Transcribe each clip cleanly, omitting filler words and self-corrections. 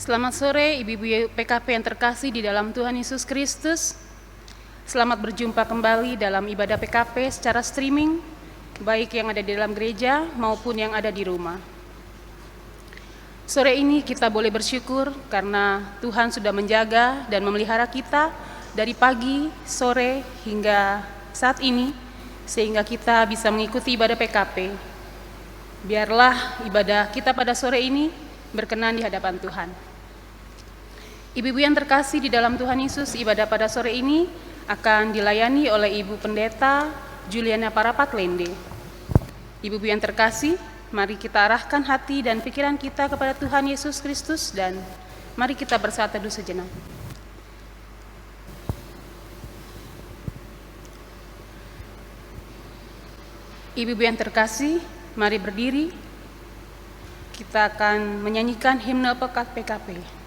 Selamat sore Ibu-Ibu PKP yang terkasih di dalam Tuhan Yesus Kristus. Selamat berjumpa kembali dalam ibadah PKP secara streaming, baik yang ada di dalam gereja maupun yang ada di rumah. Sore ini kita boleh bersyukur karena Tuhan sudah menjaga dan memelihara kita dari pagi, sore, hingga saat ini, sehingga kita bisa mengikuti ibadah PKP. Biarlah ibadah kita pada sore ini berkenan di hadapan Tuhan. Ibu-ibu yang terkasih di dalam Tuhan Yesus, ibadah pada sore ini akan dilayani oleh Ibu Pendeta Juliana Parapat Lende. Ibu-ibu yang terkasih, mari kita arahkan hati dan pikiran kita kepada Tuhan Yesus Kristus dan mari kita bersatu teduh sejenak. Ibu-ibu yang terkasih, mari berdiri. Kita akan menyanyikan himne pekat PKP.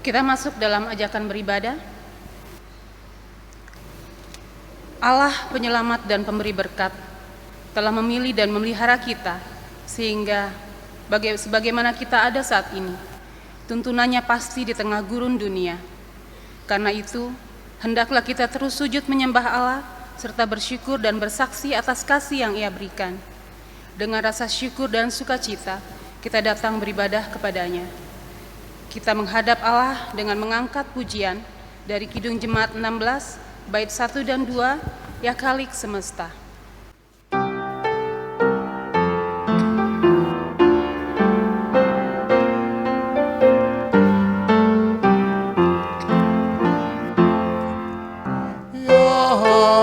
Kita masuk dalam ajakan beribadah. Allah penyelamat dan pemberi berkat telah memilih dan memelihara kita sehingga sebagaimana kita ada saat ini, tuntunannya pasti di tengah gurun dunia. Karena itu, hendaklah kita terus sujud menyembah Allah serta bersyukur dan bersaksi atas kasih yang Ia berikan. Dengan rasa syukur dan sukacita, kita datang beribadah kepadanya. Kita menghadap Allah dengan mengangkat pujian dari Kidung Jemaat 16, bait 1 dan 2, Ya Khalik Semesta.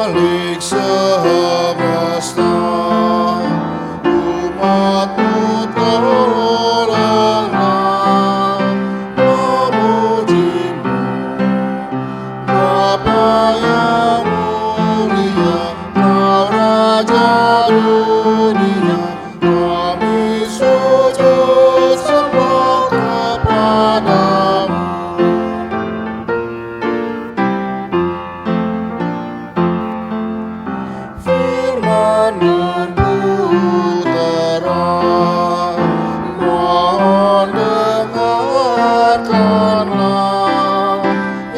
Khalik semesta, umat-Mu tolonglah memuji-Mu. Bapa yang mulia, Kau Raja dunia, kami sujud sembah kepadamu. Firman-Mu terang, mohon dengarkanlah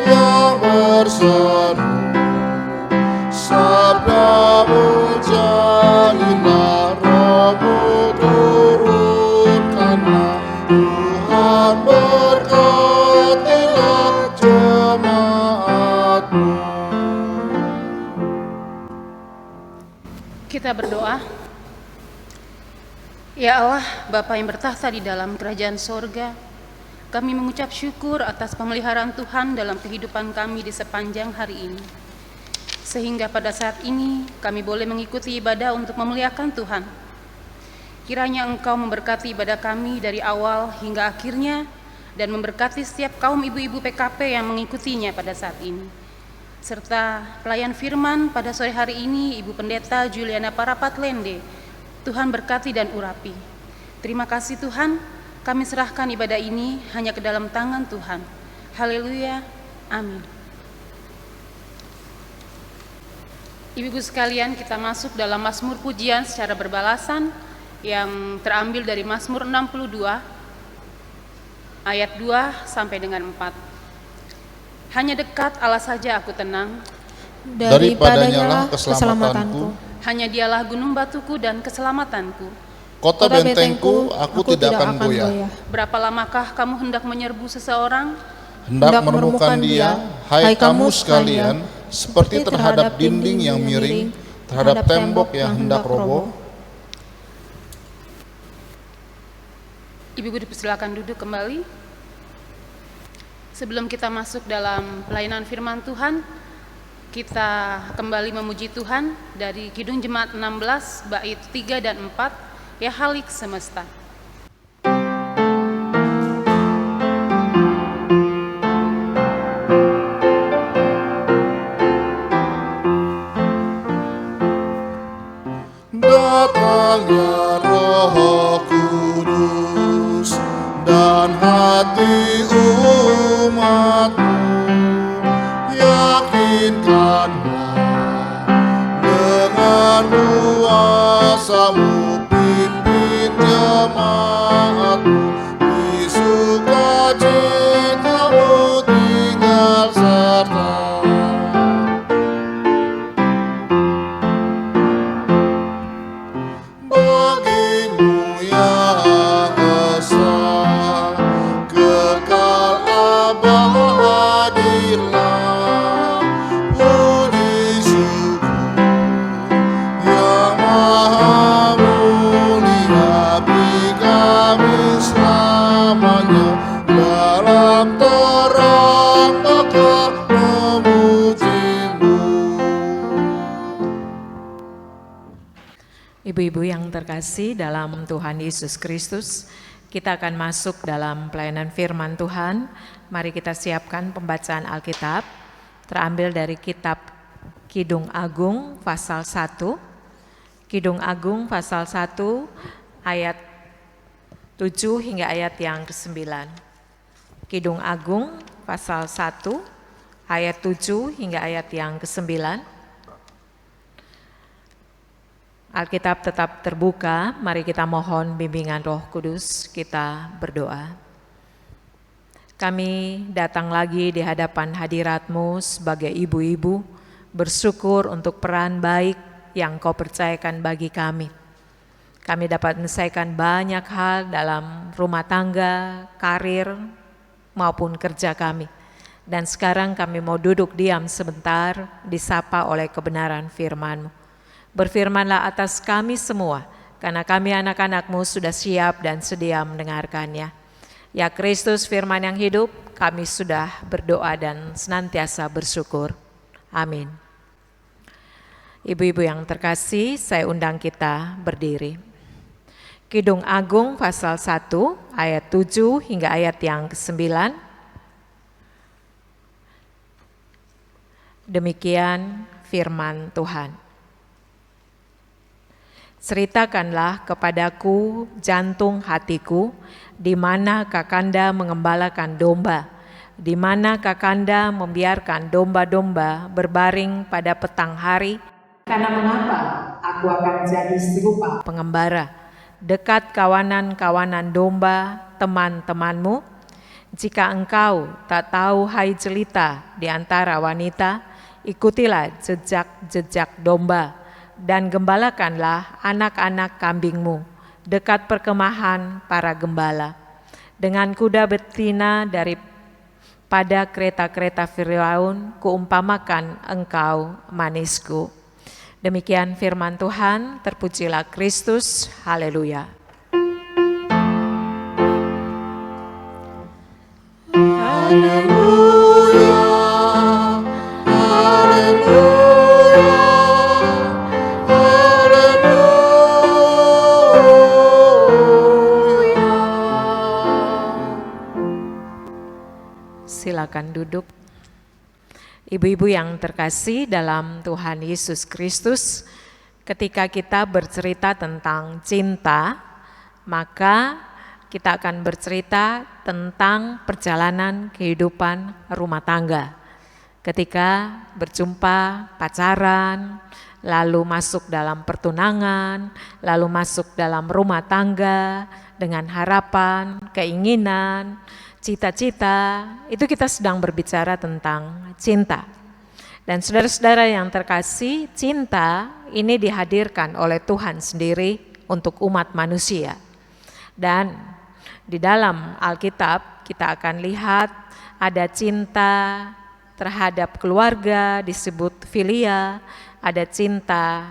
yang berseru. Sabda-Mu jalinlah, Roh-Mu turunkanlah. Tuhan berkatilah jemaat-Mu. Kita berdoa. Ya Allah, Bapa yang bertahta di dalam kerajaan sorga, kami mengucap syukur atas pemeliharaan Tuhan dalam kehidupan kami di sepanjang hari ini. Sehingga pada saat ini kami boleh mengikuti ibadah untuk memuliakan Tuhan. Kiranya Engkau memberkati ibadah kami dari awal hingga akhirnya dan memberkati setiap kaum ibu-ibu PKP yang mengikutinya pada saat ini. Serta pelayan firman pada sore hari ini, Ibu Pendeta Juliana Parapat Lende. Tuhan berkati dan urapi. Terima kasih Tuhan, kami serahkan ibadah ini hanya ke dalam tangan Tuhan. Haleluya, amin. Ibu-ibu sekalian, kita masuk dalam Mazmur pujian secara berbalasan yang terambil dari Mazmur 62 ayat 2 sampai dengan 4. Hanya dekat Allah saja aku tenang, Daripadanya lah keselamatanku, hanya Dialah gunung batuku dan keselamatanku. kota bentengku, aku tidak akan goyah. Berapa lamakah kamu hendak menyerbu seseorang? Hendak menemukan dia, hai kamu sekalian, seperti terhadap dinding yang miring, terhadap tembok yang hendak roboh. Ibu-ibu dipersilakan duduk kembali. Sebelum kita masuk dalam pelayanan firman Tuhan, kita kembali memuji Tuhan dari Kidung Jemaat 16 bait 3 dan 4, ya Khalik semesta. Datangnya Roh Kudus dan hati umat-Mu, yakinkanlah dengan kuasa-Mu, pimpin jemaat-Mu, di sukacita-Mu tinggal serta. Bagimu yang esa, kekal abadilah, puji syukur yang maha mulia, beri kami selamanya dalam terang maka memuji-Mu. Ibu-ibu yang terkasih dalam Tuhan Yesus Kristus, kita akan masuk dalam pelayanan firman Tuhan. Mari kita siapkan pembacaan Alkitab, terambil dari kitab Kidung Agung pasal 1. Kidung Agung pasal 1 ayat 7 hingga ayat yang ke-9. Kidung Agung pasal 1 ayat 7 hingga ayat yang ke-9. Alkitab tetap terbuka, mari kita mohon bimbingan Roh Kudus, kita berdoa. Kami datang lagi di hadapan hadirat-Mu sebagai ibu-ibu, bersyukur untuk peran baik yang Kau percayakan bagi kami. Kami dapat menyelesaikan banyak hal dalam rumah tangga, karir, maupun kerja kami. Dan sekarang kami mau duduk diam sebentar, disapa oleh kebenaran firman-Mu. Berfirmanlah atas kami semua, karena kami anak-anak-Mu sudah siap dan sedia mendengarkannya. Ya Kristus firman yang hidup, kami sudah berdoa dan senantiasa bersyukur. Amin. Ibu-ibu yang terkasih, saya undang kita berdiri. Kidung Agung pasal 1 ayat 7 hingga ayat yang ke-9. Demikian firman Tuhan. Ceritakanlah kepadaku jantung hatiku, di mana Kakanda mengembalakan domba, di mana Kakanda membiarkan domba-domba berbaring pada petang hari. Karena mengapa aku akan jadi serupa pengembara, dekat kawanan-kawanan domba teman-temanmu? Jika engkau tak tahu hai jelita di antara wanita, ikutilah jejak-jejak domba, dan gembalakanlah anak-anak kambingmu dekat perkemahan para gembala. Dengan kuda betina daripada kereta-kereta Firaun, kuumpamakan engkau manisku. Demikian firman Tuhan, terpujilah Kristus, haleluya. Haleluya, haleluya, haleluya. Silakan duduk. Ibu-ibu yang terkasih dalam Tuhan Yesus Kristus, ketika kita bercerita tentang cinta, maka kita akan bercerita tentang perjalanan kehidupan rumah tangga. Ketika berjumpa, pacaran, lalu masuk dalam pertunangan, lalu masuk dalam rumah tangga dengan harapan, keinginan, cita-cita, itu kita sedang berbicara tentang cinta. Dan saudara-saudara yang terkasih, cinta ini dihadirkan oleh Tuhan sendiri untuk umat manusia. Dan di dalam Alkitab kita akan lihat ada cinta terhadap keluarga disebut filia, ada cinta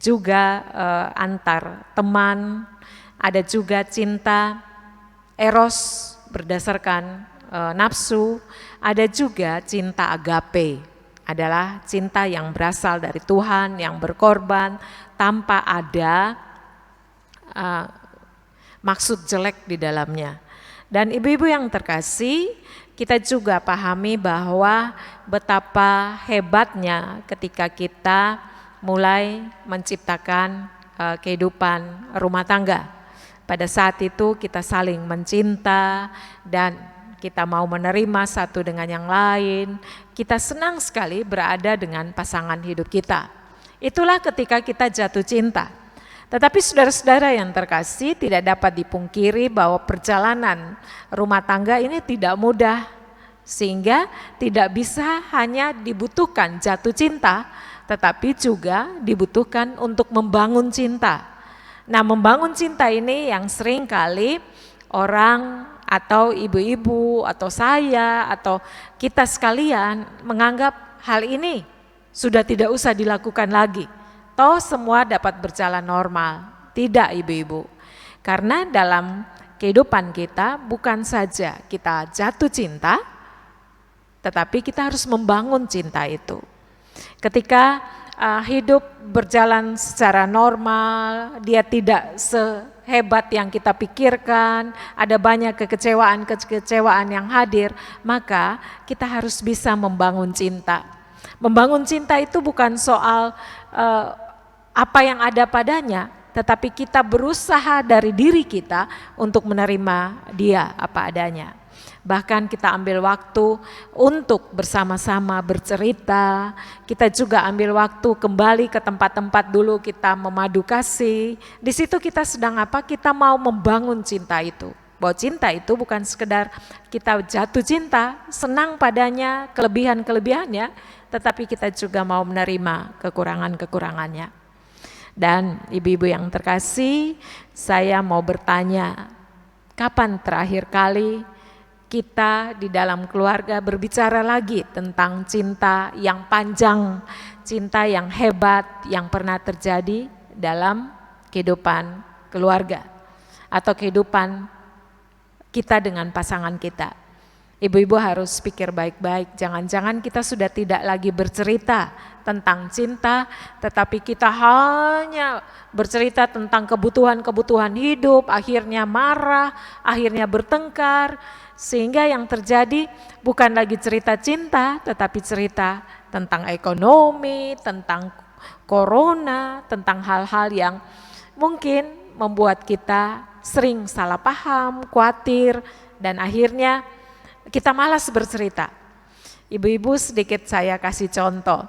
juga antar teman, ada juga cinta eros berdasarkan nafsu, ada juga cinta agape, adalah cinta yang berasal dari Tuhan, yang berkorban tanpa ada maksud jelek di dalamnya. Dan ibu-ibu yang terkasih, kita juga pahami bahwa betapa hebatnya ketika kita mulai menciptakan kehidupan rumah tangga. Pada saat itu kita saling mencinta dan kita mau menerima satu dengan yang lain. Kita senang sekali berada dengan pasangan hidup kita. Itulah ketika kita jatuh cinta. Tetapi saudara-saudara yang terkasih, tidak dapat dipungkiri bahwa perjalanan rumah tangga ini tidak mudah. Sehingga tidak bisa hanya dibutuhkan jatuh cinta, tetapi juga dibutuhkan untuk membangun cinta. Nah, membangun cinta ini yang sering kali orang atau ibu-ibu atau saya atau kita sekalian menganggap hal ini sudah tidak usah dilakukan lagi. Toh semua dapat berjalan normal. Tidak, ibu-ibu. Karena dalam kehidupan kita bukan saja kita jatuh cinta, tetapi kita harus membangun cinta itu. Ketika hidup berjalan secara normal, dia tidak sehebat yang kita pikirkan, ada banyak kekecewaan yang hadir, maka kita harus bisa membangun cinta. Membangun cinta itu bukan soal apa yang ada padanya, tetapi kita berusaha dari diri kita untuk menerima dia apa adanya. Bahkan kita ambil waktu untuk bersama-sama bercerita, kita juga ambil waktu kembali ke tempat-tempat dulu kita memadu kasih. Di situ kita sedang apa? Kita mau membangun cinta itu. Bahwa cinta itu bukan sekedar kita jatuh cinta, senang padanya, kelebihan-kelebihannya, tetapi kita juga mau menerima kekurangan-kekurangannya. Dan ibu-ibu yang terkasih, saya mau bertanya, kapan terakhir kali kita di dalam keluarga berbicara lagi tentang cinta yang panjang, cinta yang hebat yang pernah terjadi dalam kehidupan keluarga atau kehidupan kita dengan pasangan kita. Ibu-ibu harus pikir baik-baik, jangan-jangan kita sudah tidak lagi bercerita tentang cinta, tetapi kita hanya bercerita tentang kebutuhan-kebutuhan hidup, akhirnya marah, akhirnya bertengkar, sehingga yang terjadi bukan lagi cerita cinta, tetapi cerita tentang ekonomi, tentang corona, tentang hal-hal yang mungkin membuat kita sering salah paham, khawatir, dan akhirnya kita malas bercerita. Ibu-ibu, sedikit saya kasih contoh.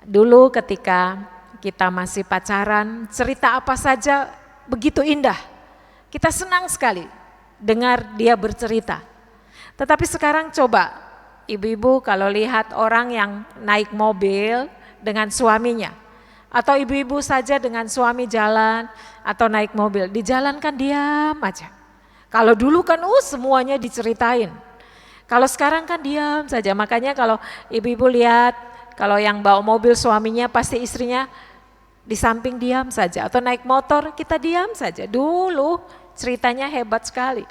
Dulu ketika kita masih pacaran, cerita apa saja begitu indah. Kita senang sekali dengar dia bercerita. Tetapi sekarang coba, ibu-ibu kalau lihat orang yang naik mobil dengan suaminya, atau ibu-ibu saja dengan suami jalan atau naik mobil, di jalan kan diam aja. Kalau dulu kan semuanya diceritain. Kalau sekarang kan diam saja. Makanya kalau ibu-ibu lihat, kalau yang bawa mobil suaminya pasti istrinya di samping diam saja. Atau naik motor kita diam saja. Dulu ceritanya hebat sekali.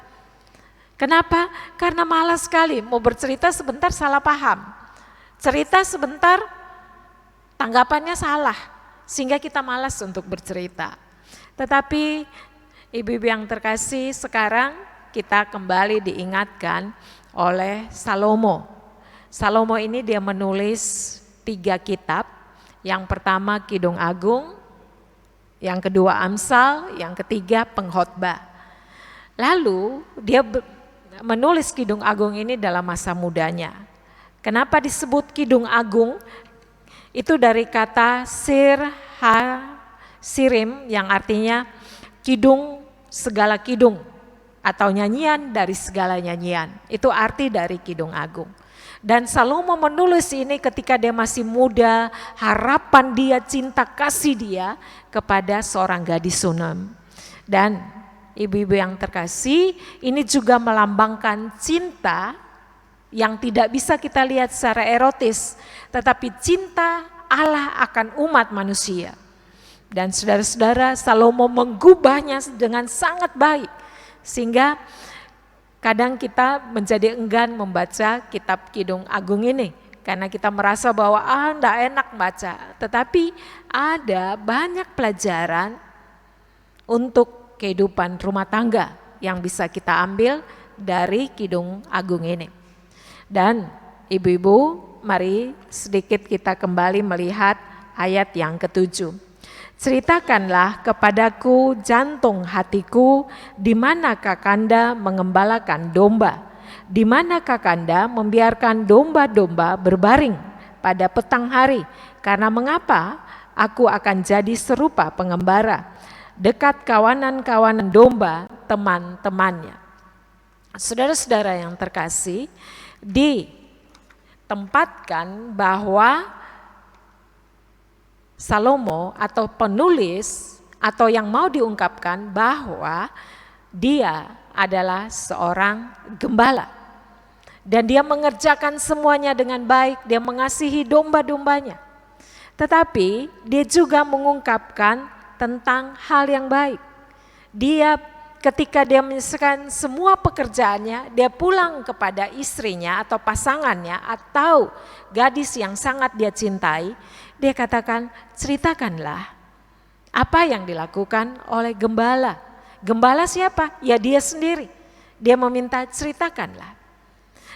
Kenapa? Karena malas sekali, mau bercerita sebentar salah paham. Cerita sebentar tanggapannya salah, sehingga kita malas untuk bercerita. Tetapi ibu-ibu yang terkasih, sekarang kita kembali diingatkan oleh Salomo. Salomo ini dia menulis 3 kitab. Yang pertama Kidung Agung, yang kedua Amsal, yang ketiga Pengkhotbah. Lalu dia menulis Kidung Agung ini dalam masa mudanya. Kenapa disebut Kidung Agung? Itu dari kata sirim yang artinya kidung segala kidung, atau nyanyian dari segala nyanyian. Itu arti dari Kidung Agung. Dan Salomo menulis ini ketika dia masih muda, harapan dia, cinta kasih dia kepada seorang gadis Sunam. Dan ibu-ibu yang terkasih, ini juga melambangkan cinta yang tidak bisa kita lihat secara erotis, tetapi cinta Allah akan umat manusia. Dan saudara-saudara, Salomo menggubahnya dengan sangat baik, sehingga kadang kita menjadi enggan membaca kitab Kidung Agung ini karena kita merasa bahwa enggak enak baca. Tetapi ada banyak pelajaran untuk kehidupan rumah tangga yang bisa kita ambil dari Kidung Agung ini. Dan ibu-ibu, mari sedikit kita kembali melihat ayat yang ke-7. Ceritakanlah kepadaku jantung hatiku, di mana Kakanda mengembalakan domba, di mana Kakanda membiarkan domba-domba berbaring pada petang hari. Karena mengapa aku akan jadi serupa pengembara, dekat kawanan-kawanan domba teman-temannya. Saudara-saudara yang terkasih, ditempatkan bahwa Salomo atau penulis atau yang mau diungkapkan bahwa dia adalah seorang gembala. Dan dia mengerjakan semuanya dengan baik, dia mengasihi domba-dombanya. Tetapi dia juga mengungkapkan tentang hal yang baik. Dia ketika dia menyelesaikan semua pekerjaannya, dia pulang kepada istrinya atau pasangannya atau gadis yang sangat dia cintai, dia katakan, ceritakanlah apa yang dilakukan oleh gembala. Gembala siapa? Ya dia sendiri. Dia meminta ceritakanlah.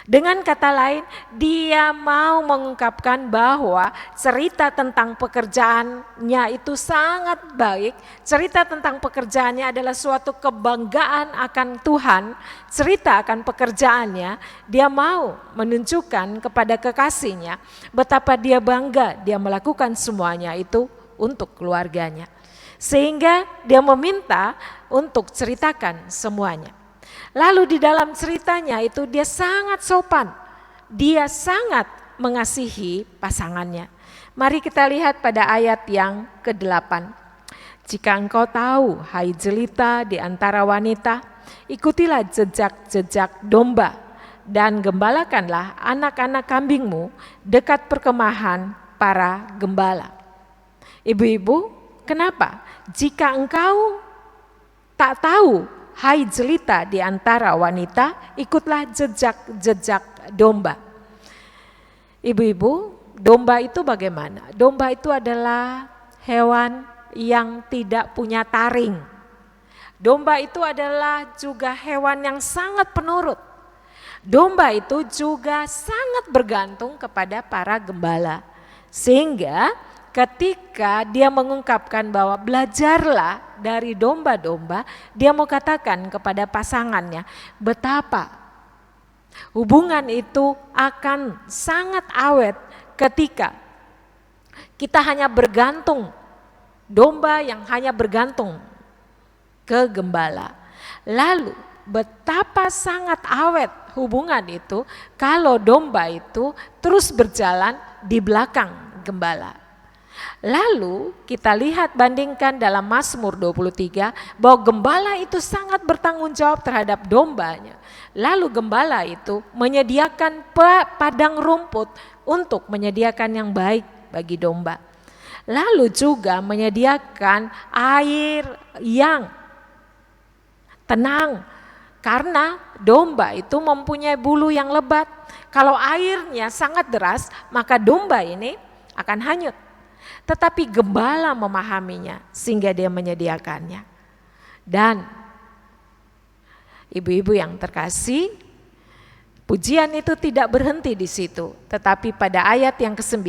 Dengan kata lain, dia mau mengungkapkan bahwa cerita tentang pekerjaannya itu sangat baik. Cerita tentang pekerjaannya adalah suatu kebanggaan akan Tuhan. Cerita akan pekerjaannya, dia mau menunjukkan kepada kekasihnya betapa dia bangga dia melakukan semuanya itu untuk keluarganya. Sehingga dia meminta untuk ceritakan semuanya. Lalu di dalam ceritanya itu dia sangat sopan, dia sangat mengasihi pasangannya. Mari kita lihat pada ayat yang ke-8. Jika engkau tahu, hai jelita di antara wanita, ikutilah jejak-jejak domba dan gembalakanlah anak-anak kambingmu dekat perkemahan para gembala. Ibu-ibu, kenapa? Jika engkau tak tahu, hai jelita di antara wanita, ikutlah jejak-jejak domba. Ibu-ibu, domba itu bagaimana? Domba itu adalah hewan yang tidak punya taring. Domba itu adalah juga hewan yang sangat penurut. Domba itu juga sangat bergantung kepada para gembala. Sehingga ketika dia mengungkapkan bahwa belajarlah dari domba-domba, dia mau katakan kepada pasangannya betapa hubungan itu akan sangat awet ketika kita hanya bergantung, domba yang hanya bergantung ke gembala. Lalu betapa sangat awet hubungan itu kalau domba itu terus berjalan di belakang gembala. Lalu kita lihat bandingkan dalam Mazmur 23 bahwa gembala itu sangat bertanggung jawab terhadap dombanya. Lalu gembala itu menyediakan padang rumput untuk menyediakan yang baik bagi domba. Lalu juga menyediakan air yang tenang, karena domba itu mempunyai bulu yang lebat. Kalau airnya sangat deras, maka domba ini akan hanyut. Tetapi gembala memahaminya sehingga dia menyediakannya. Dan ibu-ibu yang terkasih, pujian itu tidak berhenti di situ. Tetapi pada ayat yang ke-9,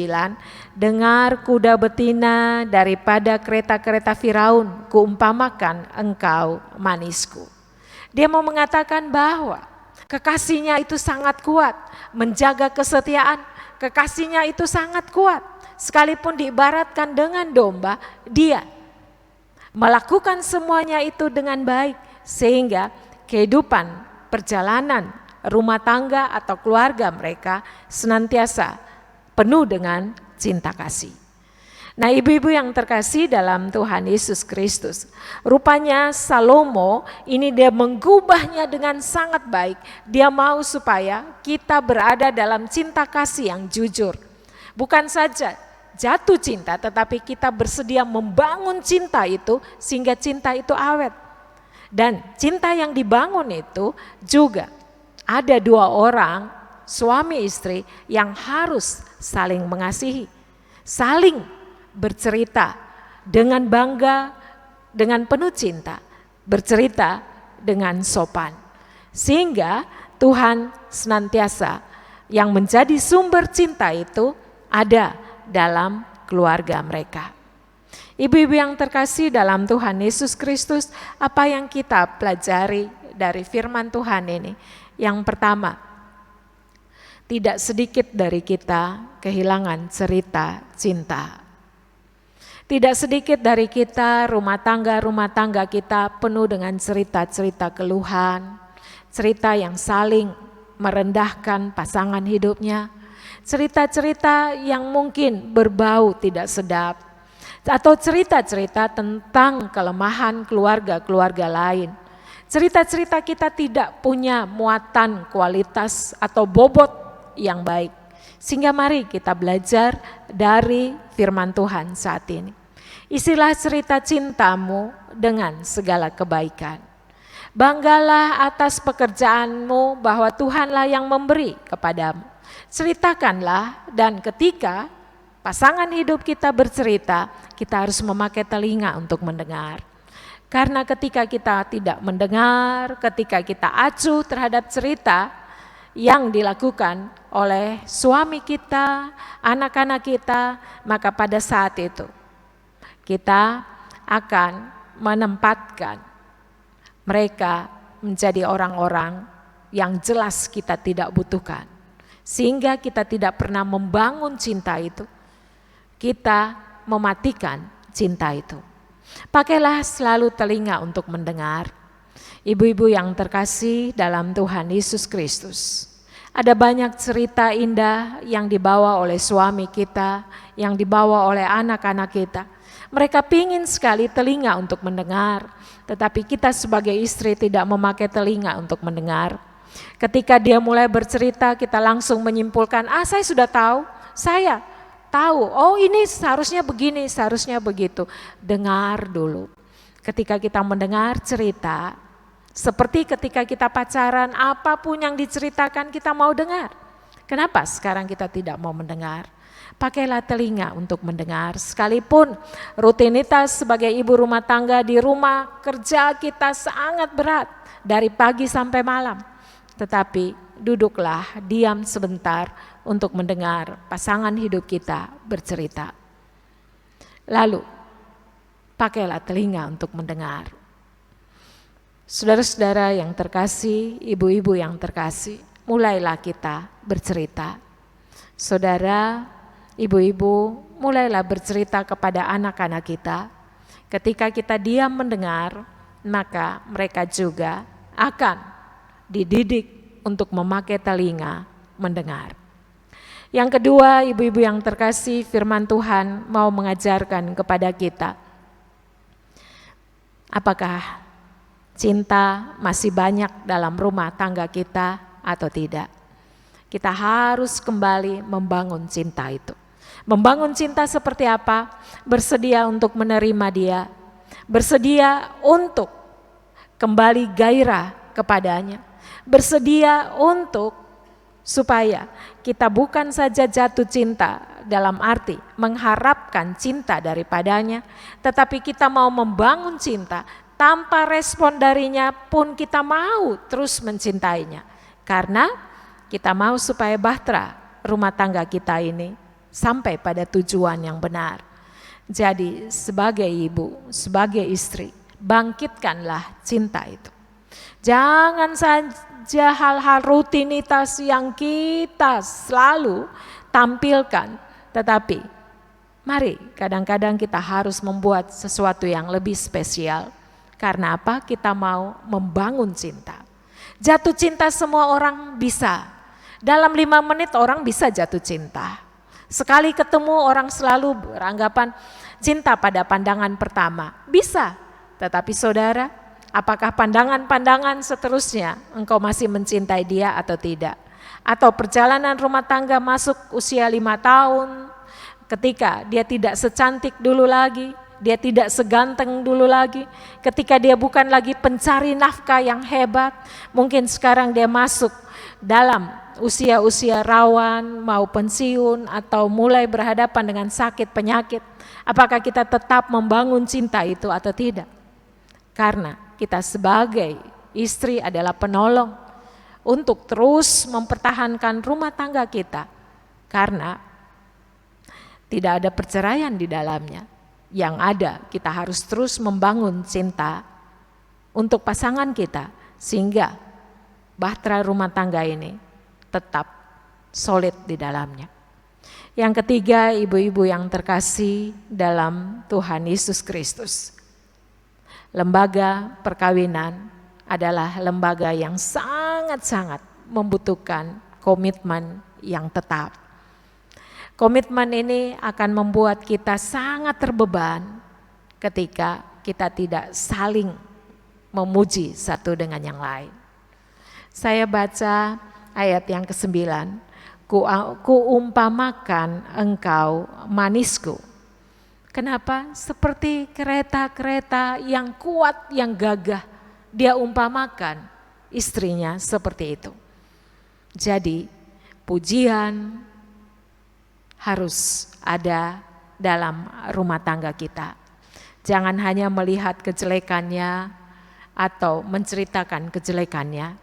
dengar kuda betina daripada kereta-kereta Firaun, kuumpamakan engkau manisku. Dia mau mengatakan bahwa kekasihnya itu sangat kuat, menjaga kesetiaan, kekasihnya itu sangat kuat. Sekalipun diibaratkan dengan domba, dia melakukan semuanya itu dengan baik. Sehingga kehidupan perjalanan rumah tangga atau keluarga mereka senantiasa penuh dengan cinta kasih. Nah, ibu-ibu yang terkasih dalam Tuhan Yesus Kristus, rupanya Salomo ini dia menggubahnya dengan sangat baik. Dia mau supaya kita berada dalam cinta kasih yang jujur. Bukan saja jatuh cinta, tetapi kita bersedia membangun cinta itu sehingga cinta itu awet. Dan cinta yang dibangun itu juga ada dua orang suami istri yang harus saling mengasihi, saling bercerita dengan bangga, dengan penuh cinta, bercerita dengan sopan. Sehingga Tuhan senantiasa yang menjadi sumber cinta itu ada dalam keluarga mereka. Ibu-ibu yang terkasih dalam Tuhan Yesus Kristus, apa yang kita pelajari dari firman Tuhan ini? Yang pertama, tidak sedikit dari kita kehilangan cerita cinta. Tidak sedikit dari kita rumah tangga kita penuh dengan cerita-cerita keluhan, cerita yang saling merendahkan pasangan hidupnya, cerita-cerita yang mungkin berbau tidak sedap, atau cerita-cerita tentang kelemahan keluarga-keluarga lain. Cerita-cerita kita tidak punya muatan kualitas atau bobot yang baik. Sehingga mari kita belajar dari firman Tuhan saat ini. Isilah cerita cintamu dengan segala kebaikan. Banggalah atas pekerjaanmu bahwa Tuhanlah yang memberi kepadamu. Ceritakanlah, dan ketika pasangan hidup kita bercerita, kita harus memakai telinga untuk mendengar. Karena ketika kita tidak mendengar, ketika kita acuh terhadap cerita yang dilakukan oleh suami kita, anak-anak kita, maka pada saat itu kita akan menempatkan mereka menjadi orang-orang yang jelas kita tidak butuhkan. Sehingga kita tidak pernah membangun cinta itu, kita mematikan cinta itu. Pakailah selalu telinga untuk mendengar. Ibu-ibu yang terkasih dalam Tuhan Yesus Kristus, ada banyak cerita indah yang dibawa oleh suami kita, yang dibawa oleh anak-anak kita. Mereka pingin sekali telinga untuk mendengar, tetapi kita sebagai istri tidak memakai telinga untuk mendengar. Ketika dia mulai bercerita, kita langsung menyimpulkan, saya sudah tahu, saya tahu, oh ini seharusnya begini, seharusnya begitu. Dengar dulu. Ketika kita mendengar cerita, seperti ketika kita pacaran, apapun yang diceritakan kita mau dengar. Kenapa sekarang kita tidak mau mendengar? Pakailah telinga untuk mendengar. Sekalipun rutinitas sebagai ibu rumah tangga di rumah kerja kita sangat berat dari pagi sampai malam. Tetapi duduklah diam sebentar untuk mendengar pasangan hidup kita bercerita. Lalu pakailah telinga untuk mendengar. Saudara-saudara yang terkasih, ibu-ibu yang terkasih, mulailah kita bercerita. Saudara, ibu-ibu, mulailah bercerita kepada anak-anak kita. Ketika kita diam mendengar, maka mereka juga akan dididik untuk memakai telinga mendengar. Yang kedua, ibu-ibu yang terkasih, firman Tuhan mau mengajarkan kepada kita, apakah cinta masih banyak dalam rumah tangga kita atau tidak? Kita harus kembali membangun cinta itu. Membangun cinta seperti apa? Bersedia untuk menerima dia, bersedia untuk kembali gairah kepadanya, bersedia untuk supaya kita bukan saja jatuh cinta dalam arti mengharapkan cinta daripadanya, tetapi kita mau membangun cinta tanpa respon darinya pun kita mau terus mencintainya, karena kita mau supaya bahtera rumah tangga kita ini sampai pada tujuan yang benar. Jadi sebagai ibu, sebagai istri, bangkitkanlah cinta itu. Jangan saja hal-hal rutinitas yang kita selalu tampilkan, tetapi mari kadang-kadang kita harus membuat sesuatu yang lebih spesial. Karena apa? Kita mau membangun cinta. Jatuh cinta semua orang bisa. Dalam 5 menit orang bisa jatuh cinta. Sekali ketemu orang selalu beranggapan cinta pada pandangan pertama. Bisa, tetapi saudara, apakah pandangan-pandangan seterusnya engkau masih mencintai dia atau tidak? Atau perjalanan rumah tangga masuk usia 5 tahun, ketika dia tidak secantik dulu lagi, dia tidak seganteng dulu lagi, ketika dia bukan lagi pencari nafkah yang hebat, mungkin sekarang dia masuk dalam usia-usia rawan, mau pensiun atau mulai berhadapan dengan sakit penyakit. Apakah kita tetap membangun cinta itu atau tidak? Karena kita sebagai istri adalah penolong untuk terus mempertahankan rumah tangga kita, karena tidak ada perceraian di dalamnya. Yang ada, kita harus terus membangun cinta untuk pasangan kita, sehingga bahtera rumah tangga ini tetap solid di dalamnya. Yang ketiga, ibu-ibu yang terkasih dalam Tuhan Yesus Kristus, lembaga perkawinan adalah lembaga yang sangat-sangat membutuhkan komitmen yang tetap. Komitmen ini akan membuat kita sangat terbeban ketika kita tidak saling memuji satu dengan yang lain. Saya baca ayat yang ke-9, kuumpamakan engkau manisku. Kenapa? Seperti kereta-kereta yang kuat, yang gagah, dia umpamakan istrinya seperti itu. Jadi pujian harus ada dalam rumah tangga kita. Jangan hanya melihat kejelekannya atau menceritakan kejelekannya,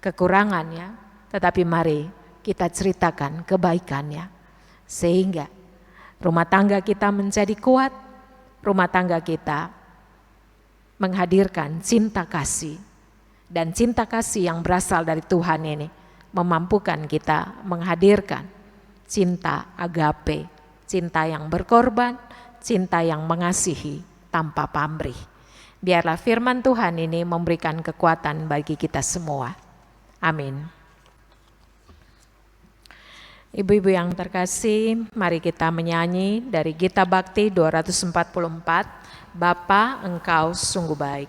kekurangannya, tetapi mari kita ceritakan kebaikannya, sehingga rumah tangga kita menjadi kuat, rumah tangga kita menghadirkan cinta kasih, dan cinta kasih yang berasal dari Tuhan ini memampukan kita menghadirkan cinta agape, cinta yang berkorban, cinta yang mengasihi tanpa pamrih. Biarlah firman Tuhan ini memberikan kekuatan bagi kita semua. Amin. Ibu-ibu yang terkasih, mari kita menyanyi dari Gita Bakti 244, Bapa Engkau Sungguh Baik.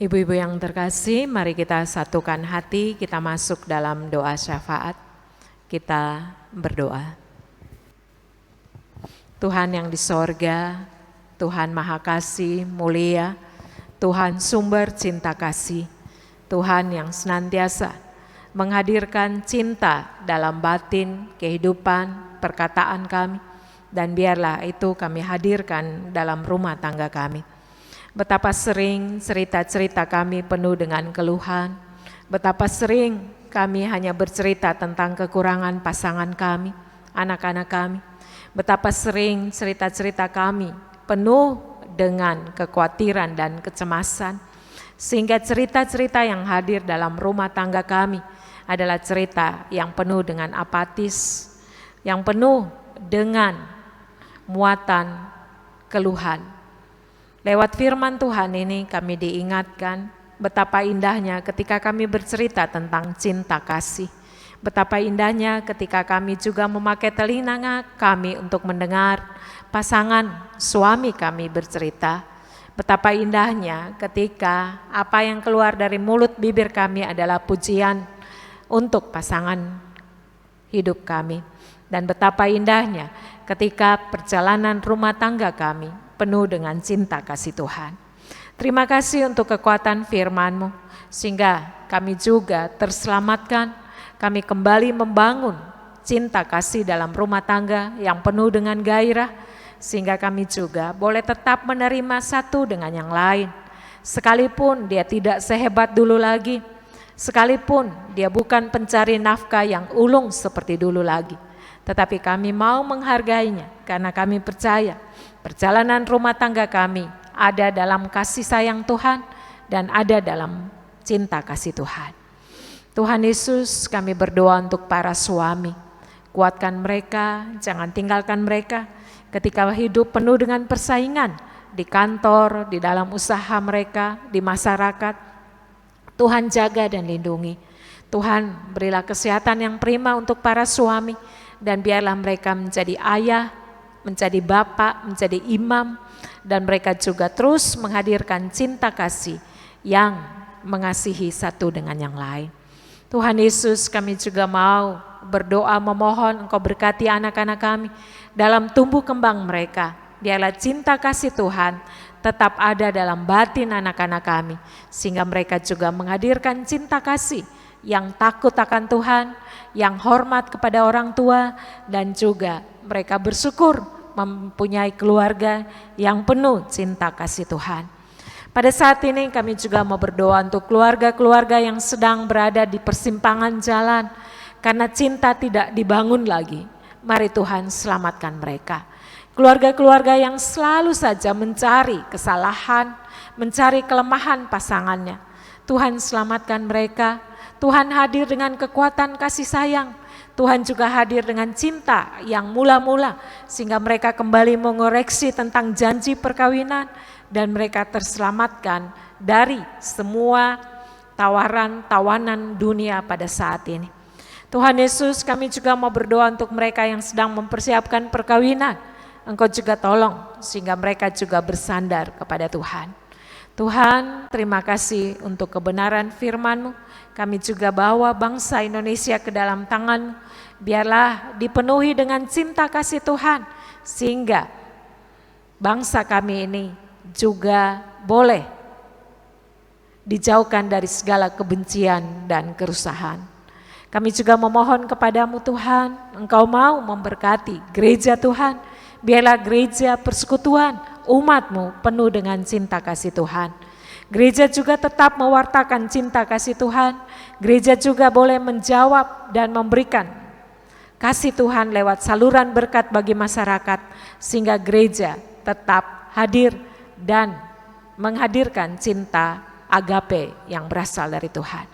Ibu-ibu yang terkasih, mari kita satukan hati, kita masuk dalam doa syafaat. Kita berdoa. Tuhan yang di sorga, Tuhan Maha Kasih, mulia, Tuhan sumber cinta kasih, Tuhan yang senantiasa menghadirkan cinta dalam batin, kehidupan, perkataan kami, dan biarlah itu kami hadirkan dalam rumah tangga kami. Betapa sering cerita-cerita kami penuh dengan keluhan, betapa sering kami hanya bercerita tentang kekurangan pasangan kami, anak-anak kami, betapa sering cerita-cerita kami penuh dengan kekhawatiran dan kecemasan, sehingga cerita-cerita yang hadir dalam rumah tangga kami adalah cerita yang penuh dengan apatis, yang penuh dengan muatan keluhan. Lewat firman Tuhan ini kami diingatkan betapa indahnya ketika kami bercerita tentang cinta kasih. Betapa indahnya ketika kami juga memakai telinga kami untuk mendengar pasangan suami kami bercerita. Betapa indahnya ketika apa yang keluar dari mulut bibir kami adalah pujian untuk pasangan hidup kami. Dan betapa indahnya ketika perjalanan rumah tangga kami penuh dengan cinta kasih Tuhan. Terima kasih untuk kekuatan firman-Mu, sehingga kami juga terselamatkan, kami kembali membangun cinta kasih dalam rumah tangga yang penuh dengan gairah, sehingga kami juga boleh tetap menerima satu dengan yang lain. Sekalipun dia tidak sehebat dulu lagi, sekalipun dia bukan pencari nafkah yang ulung seperti dulu lagi, tetapi kami mau menghargainya karena kami percaya perjalanan rumah tangga kami ada dalam kasih sayang Tuhan dan ada dalam cinta kasih Tuhan. Tuhan Yesus, kami berdoa untuk para suami. Kuatkan mereka, jangan tinggalkan mereka ketika hidup penuh dengan persaingan di kantor, di dalam usaha mereka, di masyarakat. Tuhan jaga dan lindungi. Tuhan berilah kesehatan yang prima untuk para suami, dan biarlah mereka menjadi ayah, menjadi bapak, menjadi imam, dan mereka juga terus menghadirkan cinta kasih yang mengasihi satu dengan yang lain. Tuhan Yesus, kami juga mau berdoa memohon Engkau berkati anak-anak kami dalam tumbuh kembang mereka. Biarlah cinta kasih Tuhan tetap ada dalam batin anak-anak kami, sehingga mereka juga menghadirkan cinta kasih yang takut akan Tuhan, yang hormat kepada orang tua, dan juga mereka bersyukur mempunyai keluarga yang penuh cinta kasih Tuhan. Pada saat ini kami juga mau berdoa untuk keluarga-keluarga yang sedang berada di persimpangan jalan karena cinta tidak dibangun lagi. Mari Tuhan selamatkan mereka. Keluarga-keluarga yang selalu saja mencari kesalahan, mencari kelemahan pasangannya. Tuhan selamatkan mereka. Tuhan hadir dengan kekuatan kasih sayang. Tuhan juga hadir dengan cinta yang mula-mula, sehingga mereka kembali mengoreksi tentang janji perkawinan, dan mereka terselamatkan dari semua tawanan dunia pada saat ini. Tuhan Yesus, kami juga mau berdoa untuk mereka yang sedang mempersiapkan perkawinan. Engkau juga tolong sehingga mereka juga bersandar kepada Tuhan. Tuhan, terima kasih untuk kebenaran firman-Mu. Kami juga bawa bangsa Indonesia ke dalam tangan-Mu. Biarlah dipenuhi dengan cinta kasih Tuhan, sehingga bangsa kami ini juga boleh dijauhkan dari segala kebencian dan kerusahan. Kami juga memohon kepadamu Tuhan, Engkau mau memberkati gereja Tuhan. Biarlah gereja persekutuan umat-Mu penuh dengan cinta kasih Tuhan. Gereja juga tetap mewartakan cinta kasih Tuhan. Gereja juga boleh menjawab dan memberikan kasih Tuhan lewat saluran berkat bagi masyarakat, sehingga gereja tetap hadir dan menghadirkan cinta agape yang berasal dari Tuhan.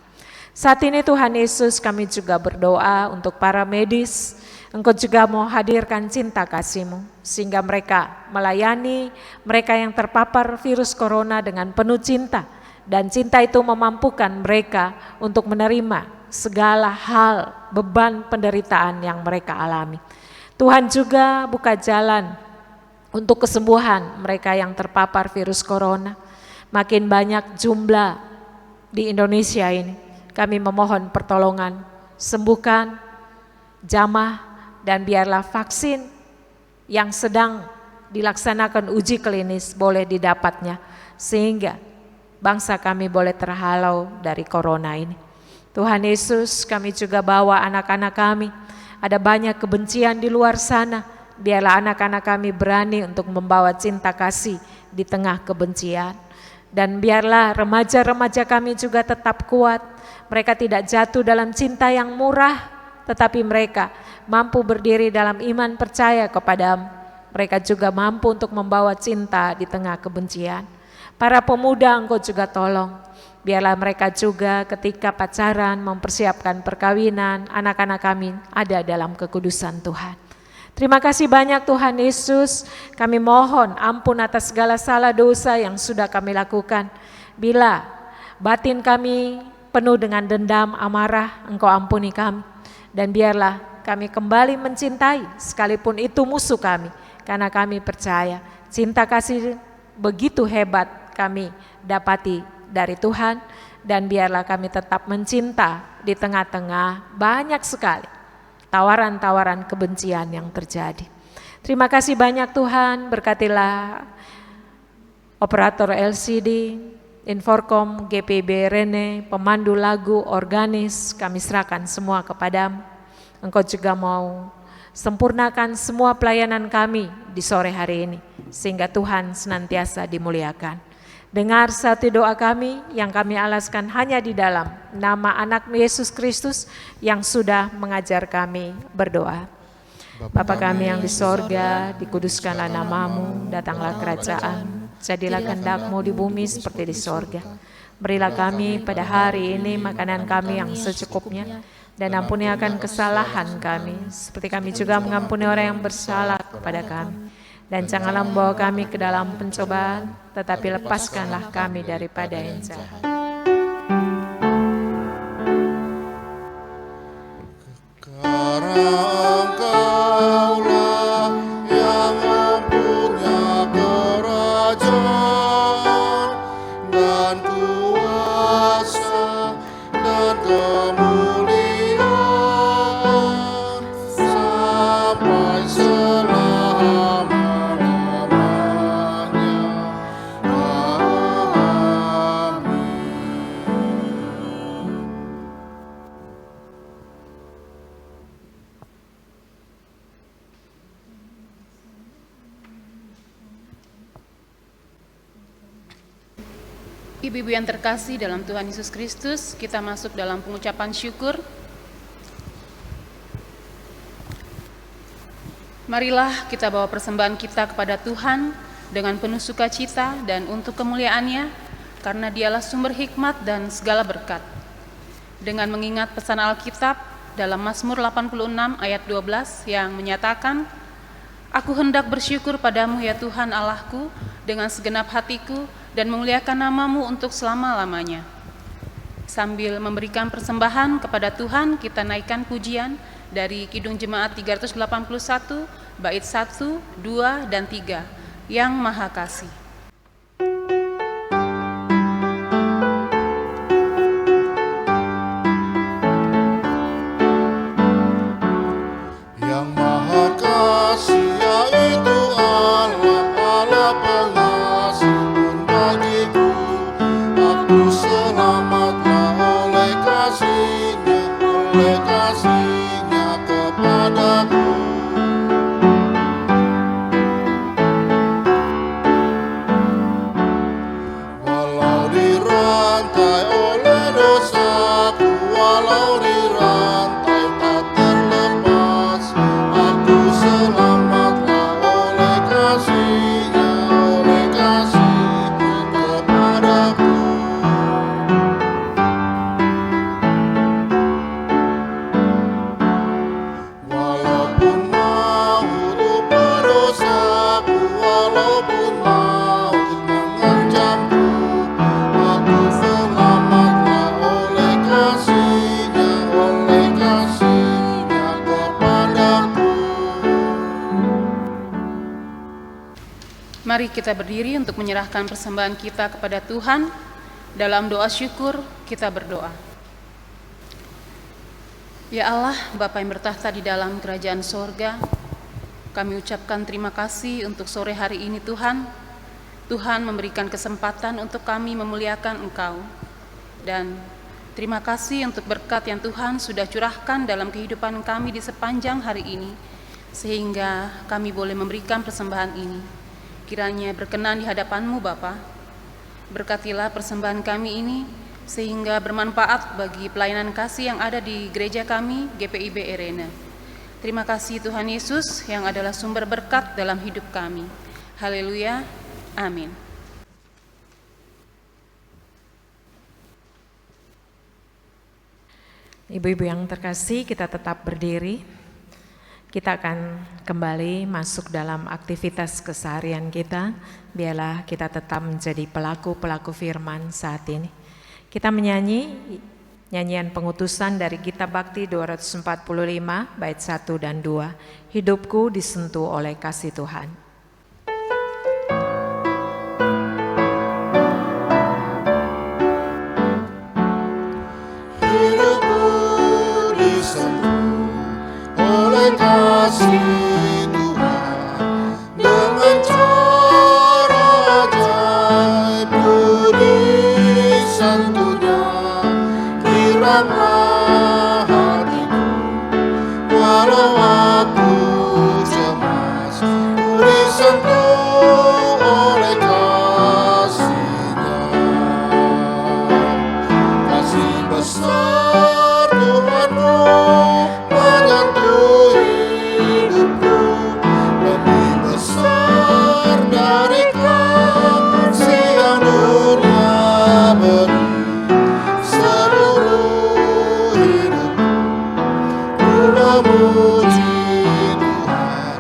Saat ini Tuhan Yesus, kami juga berdoa untuk para medis. Engkau juga mau hadirkan cinta kasih-Mu, sehingga mereka melayani mereka yang terpapar virus corona dengan penuh cinta. Dan cinta itu memampukan mereka untuk menerima segala hal, beban penderitaan yang mereka alami. Tuhan juga buka jalan untuk kesembuhan mereka yang terpapar virus corona. makin banyak jumlah di Indonesia ini. Kami memohon pertolongan, sembuhkan, jamah, dan biarlah vaksin yang sedang dilaksanakan uji klinis boleh didapatnya, sehingga bangsa kami boleh terhalau dari corona ini. Tuhan Yesus, kami juga bawa anak-anak kami. Ada banyak kebencian di luar sana. Biarlah anak-anak kami berani untuk membawa cinta kasih di tengah kebencian. Dan biarlah remaja-remaja kami juga tetap kuat. Mereka tidak jatuh dalam cinta yang murah, tetapi mereka mampu berdiri dalam iman percaya kepadamu. Mereka juga mampu untuk membawa cinta di tengah kebencian. Para pemuda Engkau juga tolong. Biarlah mereka juga ketika pacaran, mempersiapkan perkawinan, anak-anak kami ada dalam kekudusan Tuhan. Terima kasih banyak Tuhan Yesus, kami mohon ampun atas segala salah dosa yang sudah kami lakukan. Bila batin kami penuh dengan dendam, amarah, Engkau ampuni kami. Dan biarlah kami kembali mencintai sekalipun itu musuh kami, karena kami percaya cinta kasih begitu hebat kami dapati dari Tuhan. Dan biarlah kami tetap mencinta di tengah-tengah banyak sekali tawaran-tawaran kebencian yang terjadi. Terima kasih banyak Tuhan, berkatilah operator LCD, Inforkom, GPB Rene, pemandu lagu, organis, kami serahkan semua kepadamu. Engkau juga mau sempurnakan semua pelayanan kami di sore hari ini, sehingga Tuhan senantiasa dimuliakan. Dengar satu doa kami yang kami alaskan hanya di dalam nama anak Yesus Kristus yang sudah mengajar kami berdoa. Bapa kami yang di sorga, dikuduskanlah namamu, datanglah kerajaan, jadilah kehendak-Mu di bumi seperti di sorga. Berilah kami pada hari ini makanan kami yang secukupnya, dan ampuni akan kesalahan kami, seperti kami juga mengampuni orang yang bersalah kepada kami. Dan janganlah membawa kami ke dalam pencobaan, tetapi lepaskanlah kami daripada yang jahat. Karena Engkaulah yang mempunyai kerajaan dan kuasa dan kemuliaan sampai selama-lamanya. Ibu-ibu yang terkasih dalam Tuhan Yesus Kristus, kita masuk dalam pengucapan syukur. Marilah kita bawa persembahan kita kepada Tuhan dengan penuh sukacita dan untuk kemuliaan-Nya, karena Dialah sumber hikmat dan segala berkat. Dengan mengingat pesan Alkitab dalam Mazmur 86 ayat 12 yang menyatakan, Aku hendak bersyukur padamu ya Tuhan Allahku dengan segenap hatiku dan memuliakan namamu untuk selama-lamanya. Sambil memberikan persembahan kepada Tuhan, kita naikkan pujian dari Kidung Jemaat 381, bait 1, 2, dan 3, Yang Maha Kasih. Yang Maha Kasih yaitu Allah, Allah pengasih pun bagiku. Aku selamatlah oleh kasih-Nya kepadaku. Mari kita berdiri untuk menyerahkan persembahan kita kepada Tuhan. Dalam doa syukur kita berdoa. Ya Allah, Bapa yang bertahta di dalam kerajaan sorga, kami ucapkan terima kasih untuk sore hari ini Tuhan. Tuhan memberikan kesempatan untuk kami memuliakan Engkau. Dan terima kasih untuk berkat yang Tuhan sudah curahkan dalam kehidupan kami di sepanjang hari ini, sehingga kami boleh memberikan persembahan ini. Kiranya berkenan di hadapan-Mu Bapa. Berkatilah persembahan kami ini, sehingga bermanfaat bagi pelayanan kasih yang ada di gereja kami, GPIB Erena. Terima kasih Tuhan Yesus yang adalah sumber berkat dalam hidup kami. Haleluya, amin. Ibu-ibu yang terkasih, kita tetap berdiri. Kita akan kembali masuk dalam aktivitas keseharian kita. Biarlah kita tetap menjadi pelaku-pelaku firman saat ini. Kita menyanyi nyanyian pengutusan dari Kitab Bakti 245 bait 1 dan 2. Hidupku disentuh oleh kasih Tuhan. Kasih Tuhan dengan cara ajaib disentuhnya kiranya hatiku walau aku cemas disentuh oleh kasih-Nya. Kasih besar Tuhanku menyentuh hidupku, lebih besar dari kasih yang dunia beri. Seluruh hidupku ku memuji Tuhan,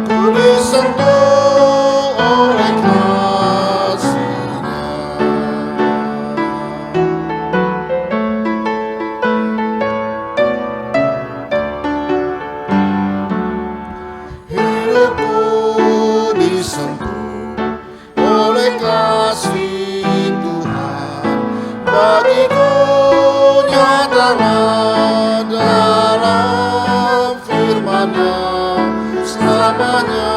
ku disentuh oleh kasih-Nya. Hidupku disentuh oleh kasih Tuhan, bagiku nyatalah dalam firman-Nya, selamanya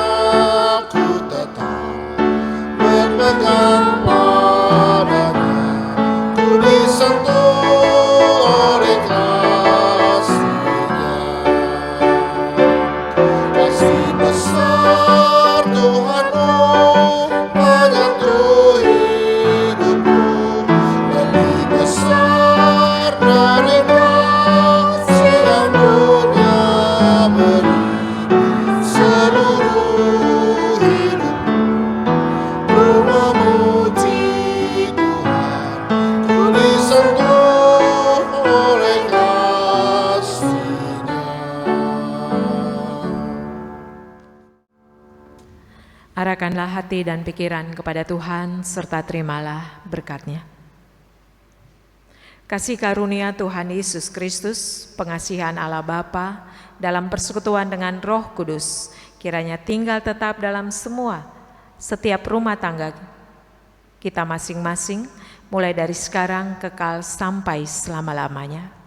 ku tetap berpegang padanya, ku disentuh oleh kasih-Nya. Kasih besar Tuhanku menyentuh hidupku, lebih besar dari kasih yang dunia beri. Seluruh hidupku ku memuji Tuhan, ku disentuh oleh kasih-Nya. Arahkanlah hati dan pikiran kepada Tuhan serta terimalah berkat-Nya. Kasih karunia Tuhan Yesus Kristus, pengasihan Allah Bapa dalam persekutuan dengan Roh Kudus, kiranya tinggal tetap dalam setiap rumah tangga kita masing-masing, mulai dari sekarang kekal sampai selama-lamanya.